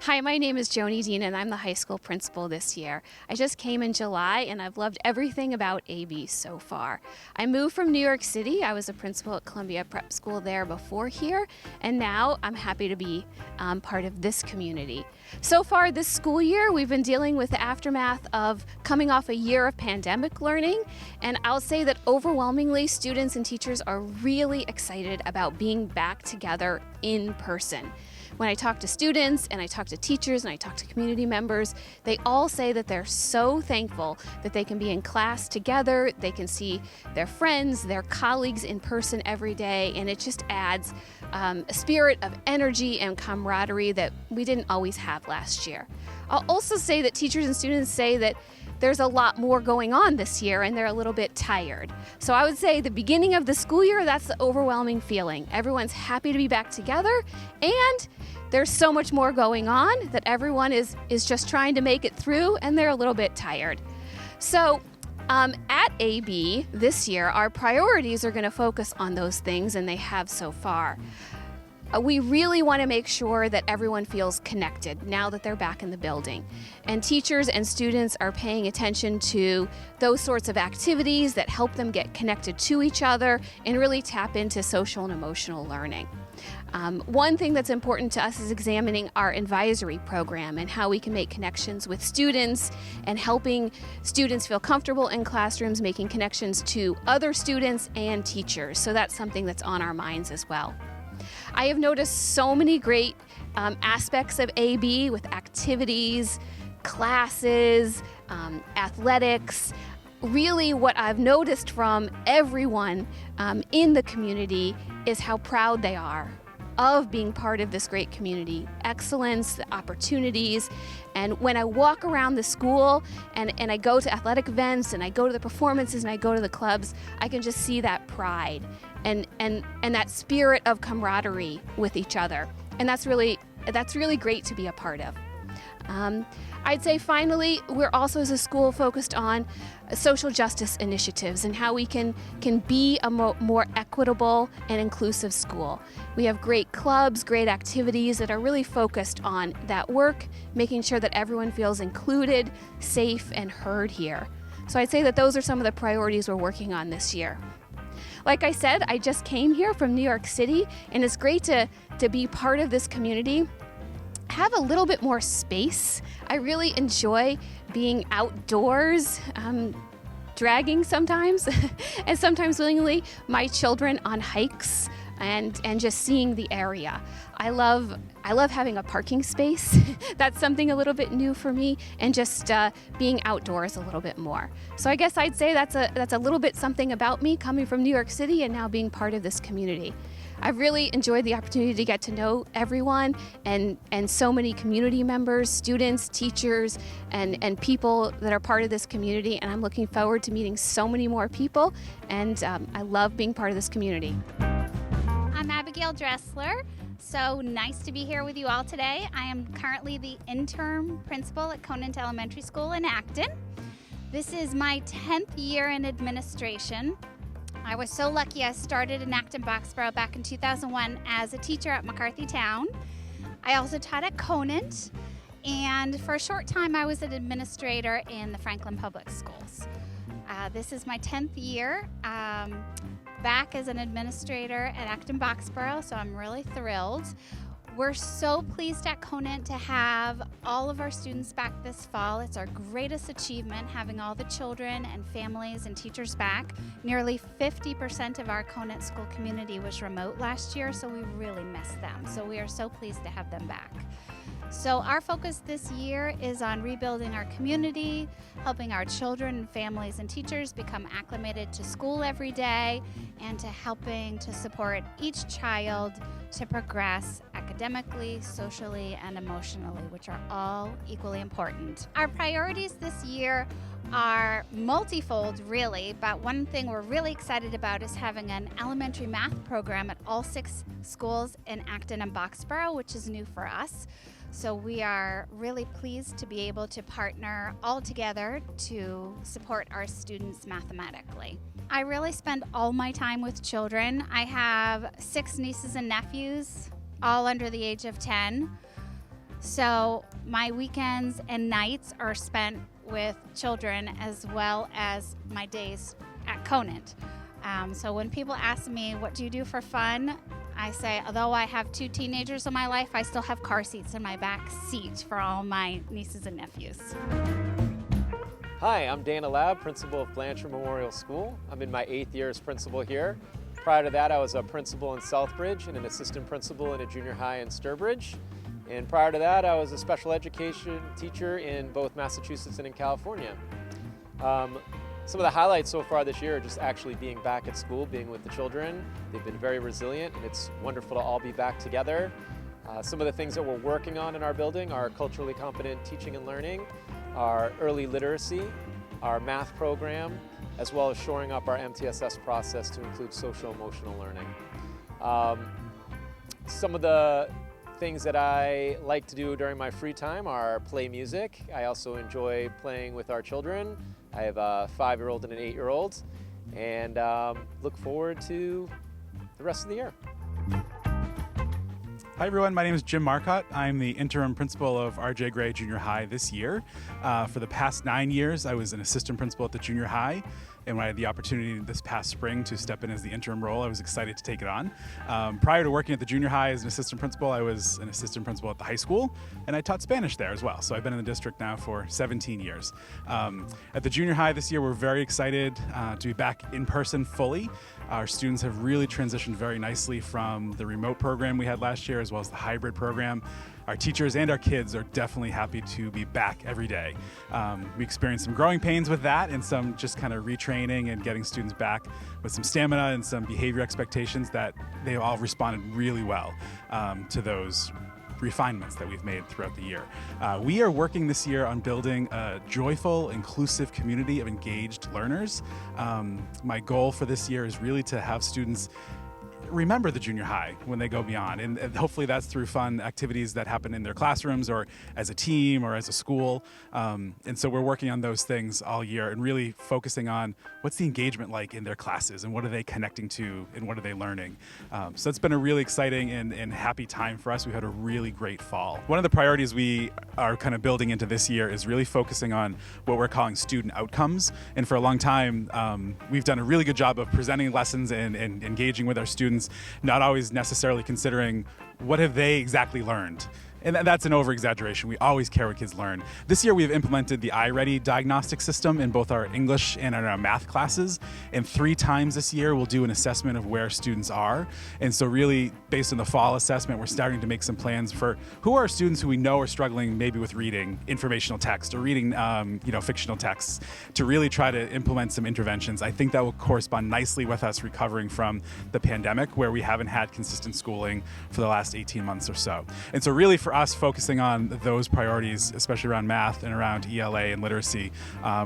Hi, my name is Joni Dean, and I'm the high school principal this year. I just came in July, and I've loved everything about AB so far. I moved from New York City. I was a principal at Columbia Prep School there before here, and now I'm happy to be part of this community. So far this school year, we've been dealing with the aftermath of coming off a year of pandemic learning, and I'll say that overwhelmingly, students and teachers are really excited about being back together in person. When I talk to students and I talk to teachers and I talk to community members, they all say that they're so thankful that they can be in class together, they can see their friends, their colleagues in person every day, and it just adds a spirit of energy and camaraderie that we didn't always have last year. I'll also say that teachers and students say that there's a lot more going on this year and they're a little bit tired. So I would say the beginning of the school year, that's the overwhelming feeling. Everyone's happy to be back together, and there's so much more going on that everyone is just trying to make it through, and they're a little bit tired. So at AB this year, our priorities are going to focus on those things, and they have so far. We really want to make sure that everyone feels connected now that they're back in the building. And teachers and students are paying attention to those sorts of activities that help them get connected to each other and really tap into social and emotional learning. One thing that's important to us is examining our advisory program and how we can make connections with students and helping students feel comfortable in classrooms, making connections to other students and teachers. So that's something that's on our minds as well. I have noticed so many great aspects of AB with activities, classes, athletics. Really what I've noticed from everyone in the community is how proud they are of being part of this great community. Excellence, the opportunities, and when I walk around the school and I go to athletic events and I go to the performances and I go to the clubs, I can just see that pride and that spirit of camaraderie with each other. And that's really great to be a part of. I'd say finally, we're also as a school focused on social justice initiatives and how we can be a more equitable and inclusive school. We have great clubs, great activities that are really focused on that work, making sure that everyone feels included, safe, and heard here. So I'd say that those are some of the priorities we're working on this year. Like I said, I just came here from New York City, and it's great to be part of this community. Have a little bit more space. I really enjoy being outdoors, dragging sometimes, and sometimes willingly, my children on hikes and just seeing the area. I love having a parking space. That's something a little bit new for me, and just being outdoors a little bit more. So I guess I'd say that's a little bit something about me coming from New York City and now being part of this community. I've really enjoyed the opportunity to get to know everyone and so many community members, students, teachers, and people that are part of this community, and I'm looking forward to meeting so many more people, and I love being part of this community. I'm Abigail Dressler. So nice to be here with you all today. I am currently the interim principal at Conant Elementary School in Acton. This is my 10th year in administration. I was so lucky I started in Acton, Boxborough back in 2001 as a teacher at McCarthy Town. I also taught at Conant, and for a short time I was an administrator in the Franklin Public Schools. This is my 10th year back as an administrator at Acton, Boxborough, so I'm really thrilled. We're so pleased at Conant to have all of our students back this fall. It's our greatest achievement, having all the children and families and teachers back. Nearly 50% of our Conant school community was remote last year, so we really missed them. So we are so pleased to have them back. So our focus this year is on rebuilding our community, helping our children and families and teachers become acclimated to school every day, and to helping to support each child to progress academically, socially, and emotionally, which are all equally important. Our priorities this year are multifold, really, but one thing we're really excited about is having an elementary math program at all 6 schools in Acton and Boxborough, which is new for us. So we are really pleased to be able to partner all together to support our students mathematically. I really spend all my time with children. I have 6 nieces and nephews, all under the age of 10. So my weekends and nights are spent with children as well as my days at Conant. So when people ask me, what do you do for fun? I say, although I have 2 teenagers in my life, I still have car seats in my back seat for all my nieces and nephews. Hi, I'm Dana Lab, principal of Blanchard Memorial School. I'm in my 8th year as principal here. Prior to that, I was a principal in Southbridge and an assistant principal in a junior high in Sturbridge. And prior to that, I was a special education teacher in both Massachusetts and in California. Some of the highlights so far this year are just actually being back at school, being with the children. They've been very resilient, and it's wonderful to all be back together. Some of the things that we're working on in our building are culturally competent teaching and learning, our early literacy, our math program, as well as shoring up our MTSS process to include social emotional learning. Some of the things that I like to do during my free time are play music. I also enjoy playing with our children. I have a 5-year-old and an 8-year-old, and look forward to the rest of the year. Hi everyone, my name is Jim Marcotte. I'm the interim principal of R.J. Gray Junior High this year. For the past 9 years, I was an assistant principal at the junior high, and when I had the opportunity this past spring to step in as the interim role, I was excited to take it on. Prior to working at the junior high as an assistant principal, I was an assistant principal at the high school, and I taught Spanish there as well. So I've been in the district now for 17 years. At the junior high this year, we're very excited to be back in person fully. Our students have really transitioned very nicely from the remote program we had last year as well as the hybrid program. Our teachers and our kids are definitely happy to be back every day. We experienced some growing pains with that and some just kind of retraining and getting students back with some stamina and some behavior expectations that they all responded really well to those refinements that we've made throughout the year. We are working this year on building a joyful, inclusive community of engaged learners. My goal for this year is really to have students remember the junior high when they go beyond, and hopefully that's through fun activities that happen in their classrooms or as a team or as a school. And so we're working on those things all year and really focusing on what's the engagement like in their classes and what are they connecting to and what are they learning. So it's been a really exciting and happy time for us. We had a really great fall. One of the priorities we are kind of building into this year is really focusing on what we're calling student outcomes. And for a long time, we've done a really good job of presenting lessons and engaging with our students, not always necessarily considering what have they exactly learned. And that's an over-exaggeration. We always care what kids learn. This year we've implemented the iReady diagnostic system in both our English and in our math classes. And 3 times this year we'll do an assessment of where students are. And so really, based on the fall assessment, we're starting to make some plans for who are students who we know are struggling maybe with reading informational text or reading fictional texts, to really try to implement some interventions. I think that will correspond nicely with us recovering from the pandemic, where we haven't had consistent schooling for the last 18 months or so. And so really for us, focusing on those priorities, especially around math and around ELA and literacy,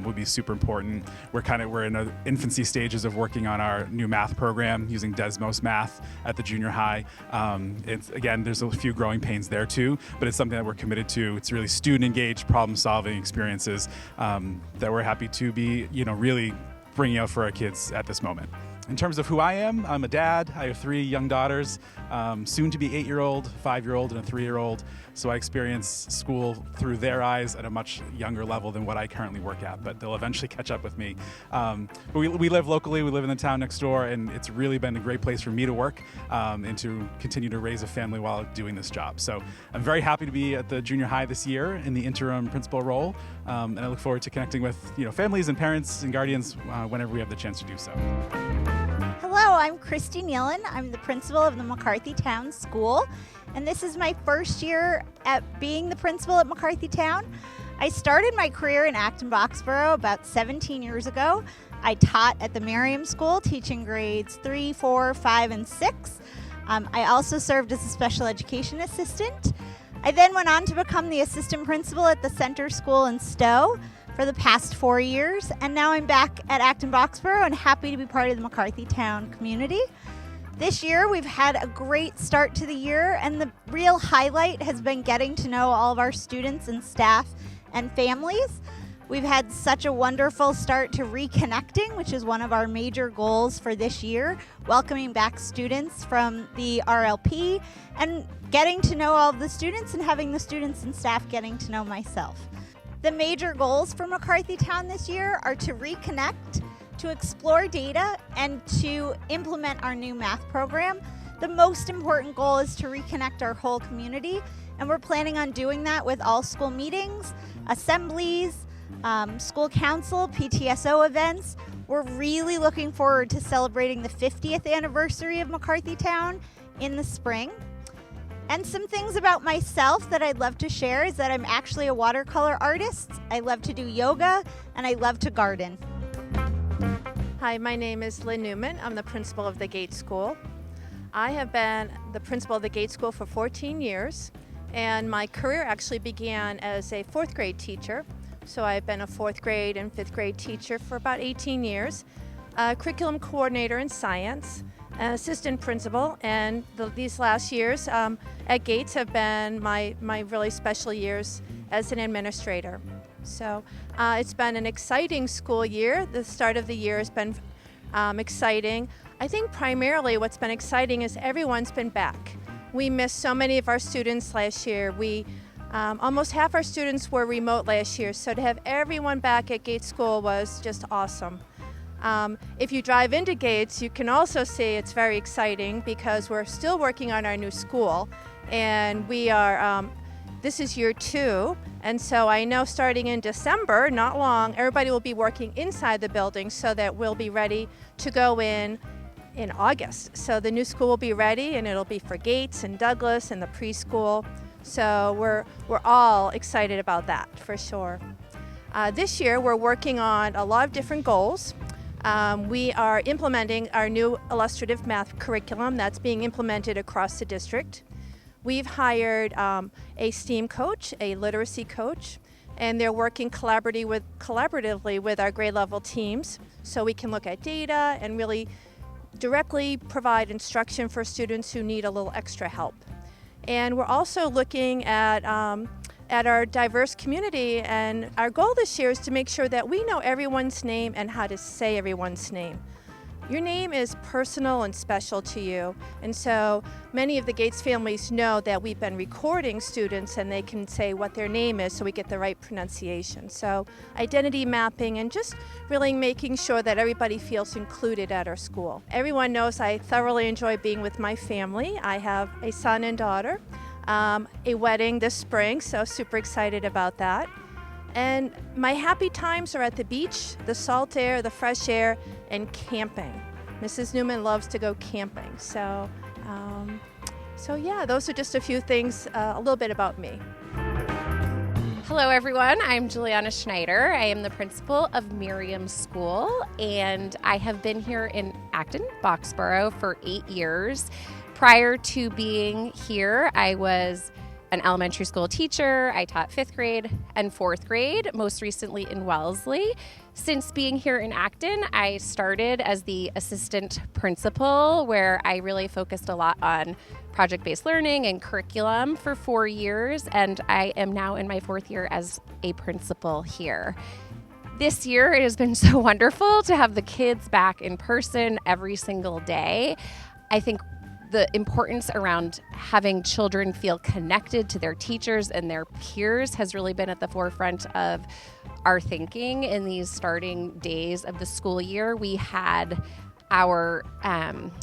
would be super important. We're in the infancy stages of working on our new math program using Desmos Math at the junior high. Again, there's a few growing pains there too, but it's something that we're committed to. It's really student-engaged problem-solving experiences that we're happy to be, really bringing out for our kids at this moment. In terms of who I am, I'm a dad. I have 3 young daughters, soon to be 8-year-old, 5-year-old, and a 3-year-old. So I experience school through their eyes at a much younger level than what I currently work at, but they'll eventually catch up with me. But we live locally, we live in the town next door, and it's really been a great place for me to work and to continue to raise a family while doing this job. So I'm very happy to be at the junior high this year in the interim principal role, and I look forward to connecting with families and parents and guardians whenever we have the chance to do so. Hello, I'm Christy Nealon. I'm the principal of the McCarthy Town School, and this is my first year at being the principal at McCarthy Town. I started my career in Acton, Boxborough about 17 years ago. I taught at the Merriam school, teaching grades 3, 4, 5, and 6. I also served as a special education assistant. I then went on to become the assistant principal at the center school in Stowe for the past 4 years, and now I'm back at Acton Boxborough and happy to be part of the McCarthy Town community. This year we've had a great start to the year, and the real highlight has been getting to know all of our students and staff and families. We've had such a wonderful start to reconnecting, which is one of our major goals for this year, welcoming back students from the RLP and getting to know all of the students and having the students and staff getting to know myself. The major goals for McCarthy Town this year are to reconnect, to explore data, and to implement our new math program. The most important goal is to reconnect our whole community, and we're planning on doing that with all school meetings, assemblies, school council, PTSO events. We're really looking forward to celebrating the 50th anniversary of McCarthy Town in the spring. And some things about myself that I'd love to share is that I'm actually a watercolor artist. I love to do yoga, and I love to garden. Hi, my name is Lynn Newman. I'm the principal of the Gate School. I have been the principal of the Gate School for 14 years, and my career actually began as a 4th grade teacher. So I've been a 4th grade and 5th grade teacher for about 18 years, a curriculum coordinator in science, an assistant principal, and these last years at Gates have been my really special years as an administrator. So it's been an exciting school year. The start of the year has been exciting. I think primarily what's been exciting is everyone's been back. We missed so many of our students last year. Almost half our students were remote last year, so to have everyone back at Gates School was just awesome. If you drive into Gates, you can also see it's very exciting because we're still working on our new school, and we are, this is year 2, and so I know starting in December, not long, everybody will be working inside the building so that we'll be ready to go in August. So the new school will be ready, and it'll be for Gates and Douglas and the preschool. So we're all excited about that for sure. This year we're working on a lot of different goals. We are implementing our new illustrative math curriculum that's being implemented across the district. We've hired a STEAM coach, a literacy coach, and they're working collaboratively with our grade level teams so we can look at data and really directly provide instruction for students who need a little extra help. And we're also looking at our diverse community, and our goal this year is to make sure that we know everyone's name and how to say everyone's name. Your name is personal and special to you, and so many of the Gates families know that we've been recording students and they can say what their name is so we get the right pronunciation. So identity mapping and just really making sure that everybody feels included at our school. Everyone knows I thoroughly enjoy being with my family. I have a son and daughter, a wedding this spring, so super excited about that. And my happy times are at the beach, the salt air, the fresh air, and camping. Mrs. Newman loves to go camping. So yeah, those are just a few things, a little bit about me. Hello everyone, I'm Juliana Schneider. I am the principal of Merriam School, and I have been here in Acton, Boxborough for 8 years. Prior to being here, I was an elementary school teacher. I taught 5th grade and 4th grade, most recently in Wellesley. Since being here in Acton, I started as the assistant principal, where I really focused a lot on project-based learning and curriculum for 4 years, and I am now in my 4th year as a principal here. This year, it has been so wonderful to have the kids back in person every single day. I think the importance around having children feel connected to their teachers and their peers has really been at the forefront of our thinking in these starting days of the school year. We had our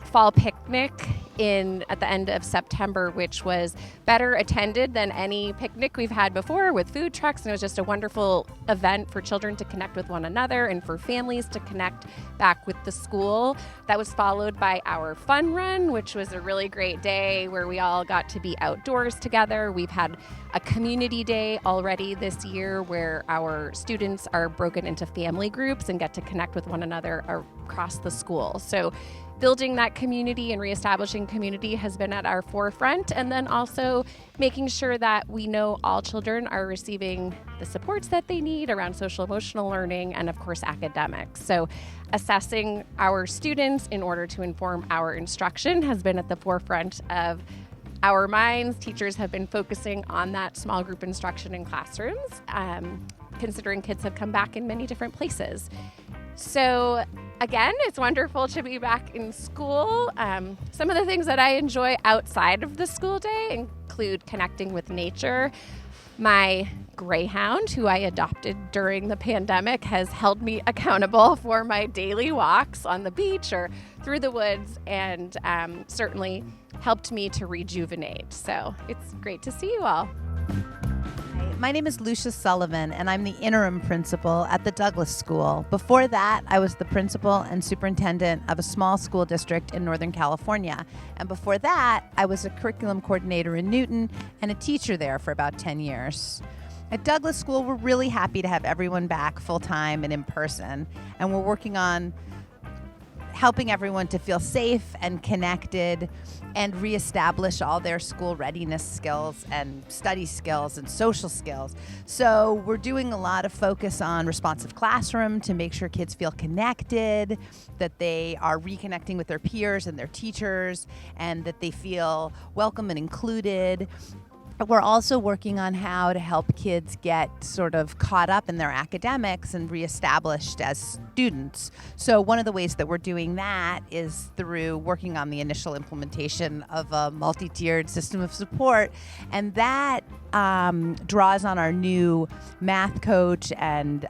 fall picnic at the end of September, which was better attended than any picnic we've had before, with food trucks, and it was just a wonderful event for children to connect with one another and for families to connect back with the school. That was followed by our fun run, which was a really great day where we all got to be outdoors together. We've had a community day already this year where our students are broken into family groups and get to connect with one another across the school. So building that community and reestablishing community has been at our forefront, and then also making sure that we know all children are receiving the supports that they need around social emotional learning and of course academics. So assessing our students in order to inform our instruction has been at the forefront of our minds. Teachers have been focusing on that small group instruction in classrooms, considering kids have come back in many different places. So again, it's wonderful to be back in school. Some of the things that I enjoy outside of the school day include connecting with nature. My greyhound, who I adopted during the pandemic, has held me accountable for my daily walks on the beach or through the woods, and certainly helped me to rejuvenate. So it's great to see you all. My name is Lucia Sullivan, and I'm the interim principal at the Douglas School. Before that, I was the principal and superintendent of a small school district in Northern California. And before that, I was a curriculum coordinator in Newton and a teacher there for about 10 years. At Douglas School, we're really happy to have everyone back full-time and in person, and we're working on helping everyone to feel safe and connected and reestablish all their school readiness skills and study skills and social skills. So we're doing a lot of focus on responsive classroom to make sure kids feel connected, that they are reconnecting with their peers and their teachers, and that they feel welcome and included. We're also working on how to help kids get sort of caught up in their academics and reestablished as students. So one of the ways that we're doing that is through working on the initial implementation of a multi-tiered system of support. And that draws on our new math coach and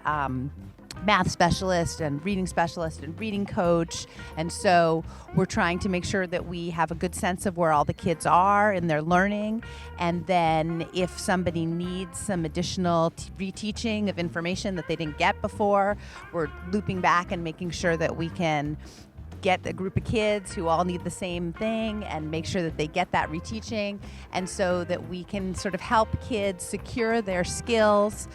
math specialist and reading coach. And so we're trying to make sure that we have a good sense of where all the kids are in their learning. And then if somebody needs some additional reteaching of information that they didn't get before, we're looping back and making sure that we can get a group of kids who all need the same thing and make sure that they get that reteaching, and so that we can sort of help kids secure their skills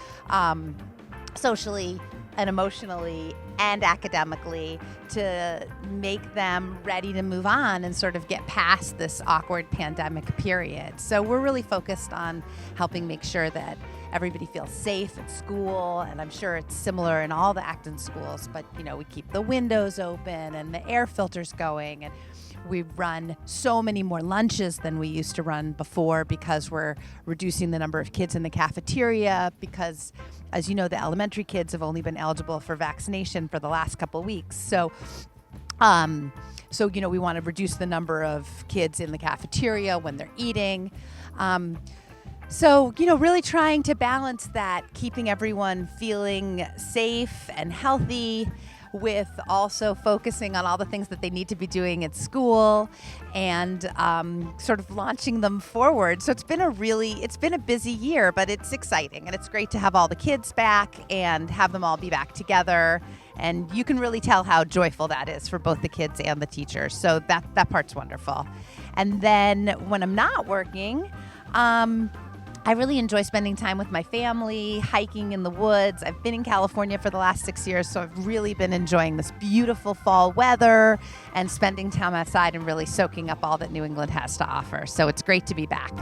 socially and emotionally and academically to make them ready to move on and sort of get past this awkward pandemic period. So we're really focused on helping make sure that everybody feels safe at school, and I'm sure it's similar in all the Acton schools, but we keep the windows open and the air filters going, and we run so many more lunches than we used to run before because we're reducing the number of kids in the cafeteria because, as you know, the elementary kids have only been eligible for vaccination for the last couple of weeks. So we want to reduce the number of kids in the cafeteria when they're eating. Really trying to balance that, keeping everyone feeling safe and healthy with also focusing on all the things that they need to be doing at school and sort of launching them forward. So it's been a busy year, but it's exciting, and it's great to have all the kids back and have them all be back together. And you can really tell how joyful that is for both the kids and the teachers. So that part's wonderful. And then when I'm not working, I really enjoy spending time with my family, hiking in the woods. I've been in California for the last 6 years, so I've really been enjoying this beautiful fall weather and spending time outside and really soaking up all that New England has to offer. So it's great to be back.